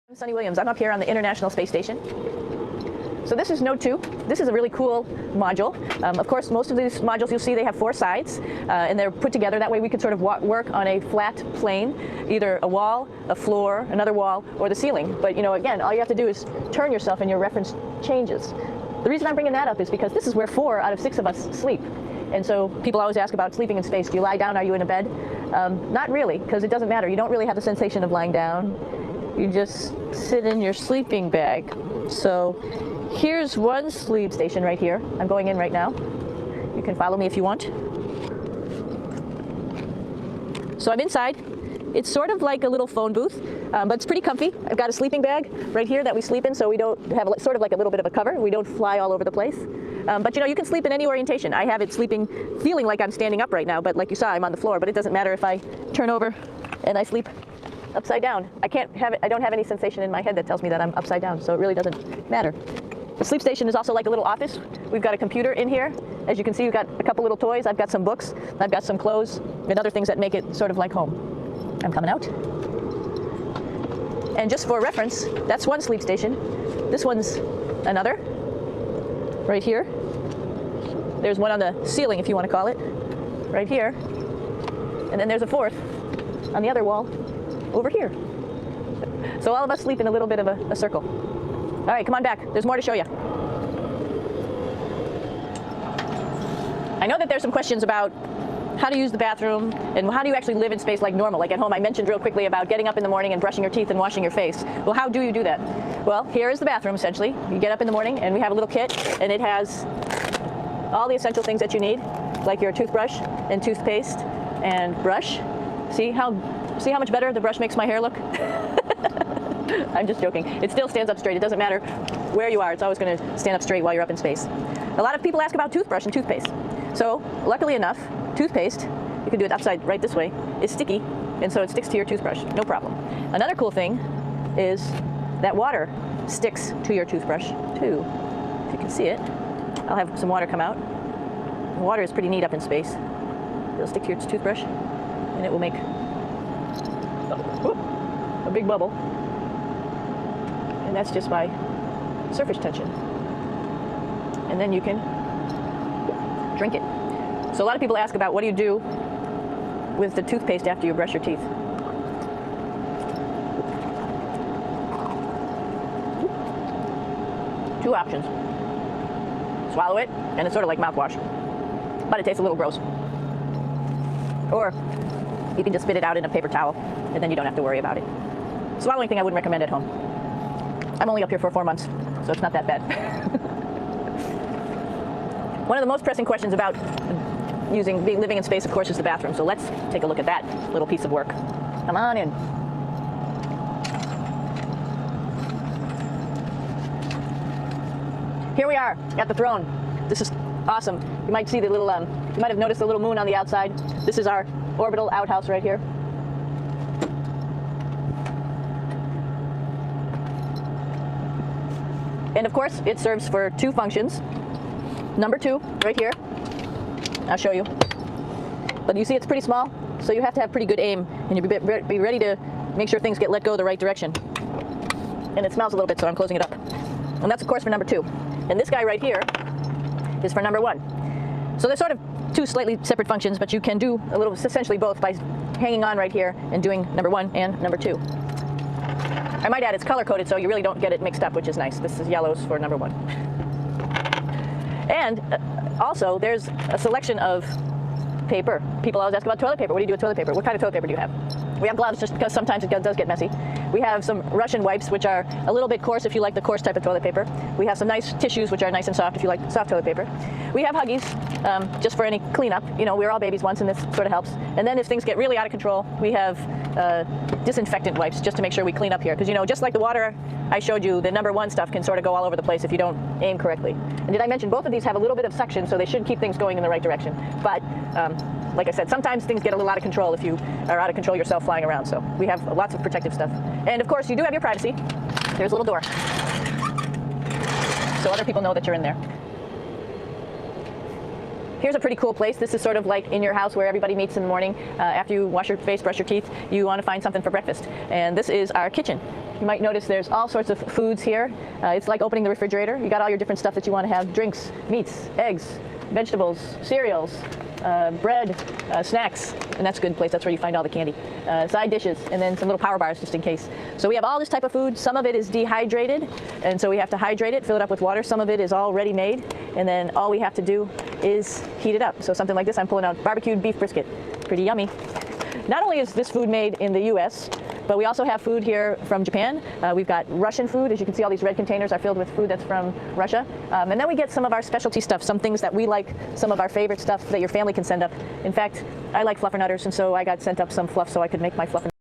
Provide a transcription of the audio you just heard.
I'm Sunny Williams. I'm up here on the International Space Station. So this is Node 2. This is a really cool module. Of course, most of these modules you'll see they have four sides, and they're put together. That way we could sort of work on a flat plane, either a wall, a floor, another wall, or the ceiling. But you know, again, all you have to do is turn yourself and your reference changes. The reason I'm bringing that up is because this is where 4 out of 6 of us sleep. And so people always ask about sleeping in space. Do you lie down? Are you in a bed? Not really, because it doesn't matter. You don't really have the sensation of lying down. You just sit in your sleeping bag. So here's one sleep station right here. I'm going in right now. You can follow me if you want. So I'm inside. It's sort of like a little phone booth, but it's pretty comfy. I've got a sleeping bag right here that we sleep in, so we don't have sort of like a little bit of a cover. We don't fly all over the place. But you know, you can sleep in any orientation. I have it sleeping, feeling like I'm standing up right now, but like you saw, I'm on the floor. But it doesn't matter if I turn over and I sleep upside down. I don't have any sensation in my head that tells me that I'm upside down, so it really doesn't matter. The sleep station is also like a little office. We've got a computer in here. As you can see, we've got a couple little toys. I've got some books. I've got some clothes and other things that make it sort of like home. I'm coming out. And just for reference, that's one sleep station. This one's another, right here. There's one on the ceiling, if you want to call it, right here. And then there's a fourth on the other wall over here. So all of us sleep in a little bit of a circle. All right, come on back. There's more to show you. I know that there's some questions about how to use the bathroom and how do you actually live in space like normal, like at home. I mentioned real quickly about getting up in the morning and brushing your teeth and washing your face. Well, how do you do that? Well, here is the bathroom, essentially. You get up in the morning and we have a little kit, and it has all the essential things that you need, like your toothbrush and toothpaste and brush. See how much better the brush makes my hair look? I'm just joking. It still stands up straight. It doesn't matter where you are. It's always going to stand up straight while you're up in space. A lot of people ask about toothbrush and toothpaste. So luckily enough, toothpaste, you can do it upside right this way, is sticky, and so it sticks to your toothbrush, no problem. Another cool thing is that water sticks to your toothbrush too. If you can see it, I'll have some water come out. Water is pretty neat up in space. It'll stick to your toothbrush, and it will make a big bubble. And that's just by surface tension. And then you can drink it. So a lot of people ask about what do you do with the toothpaste after you brush your teeth. Two options. Swallow it, and it's sort of like mouthwash, but it tastes a little gross. Or you can just spit it out in a paper towel, and then you don't have to worry about it. Swallowing thing I wouldn't recommend at home. I'm only up here for 4 months, so it's not that bad. One of the most pressing questions about living in space, of course, is the bathroom. So let's take a look at that little piece of work. Come on in. Here we are at the throne. This is awesome. You might see the little, you might have noticed the little moon on the outside. This is our orbital outhouse right here. And of course, it serves for 2 functions. Number 2, right here. I'll show you. But you see it's pretty small, so you have to have pretty good aim, and you be ready to make sure things get let go the right direction. And it smells a little bit, so I'm closing it up. And that's, of course, for number 2. And this guy right here is for number 1. So there's sort of 2 slightly separate functions, but you can do essentially both by hanging on right here and doing number 1 and number 2. I might add it's color-coded, so you really don't get it mixed up, which is nice. This is yellows for number 1. And also, there's a selection of paper. People always ask about toilet paper. What do you do with toilet paper? What kind of toilet paper do you have? We have gloves just because sometimes it does get messy. We have some Russian wipes, which are a little bit coarse if you like the coarse type of toilet paper. We have some nice tissues, which are nice and soft if you like soft toilet paper. We have Huggies, just for any cleanup. You know, we're all babies once, and this sort of helps. And then if things get really out of control, we have disinfectant wipes just to make sure we clean up here. Because, you know, just like the water I showed you, the number 1 stuff can sort of go all over the place if you don't aim correctly. And did I mention both of these have a little bit of suction, so they should keep things going in the right direction. But like I said, sometimes things get a little out of control if you are out of control yourself flying around. So we have lots of protective stuff. And of course, you do have your privacy. There's a little door, so other people know that you're in there. Here's a pretty cool place. This is sort of like in your house where everybody meets in the morning. After you wash your face, brush your teeth, you want to find something for breakfast. And this is our kitchen. You might notice there's all sorts of foods here. It's like opening the refrigerator. You got all your different stuff that you want to have: drinks, meats, eggs, vegetables, cereals, bread, snacks, and that's a good place. That's where you find all the candy. Side dishes, and then some little power bars just in case. So we have all this type of food. Some of it is dehydrated, and so we have to hydrate it, fill it up with water. Some of it is already made, and then all we have to do is heat it up. So something like this, I'm pulling out barbecued beef brisket. Pretty yummy. Not only is this food made in the U.S., but we also have food here from Japan. We've got Russian food. As you can see, all these red containers are filled with food that's from Russia. And then we get some of our specialty stuff, some things that we like, some of our favorite stuff that your family can send up. In fact, I like fluffernutters, and so I got sent up some fluff so I could make my fluffernutters.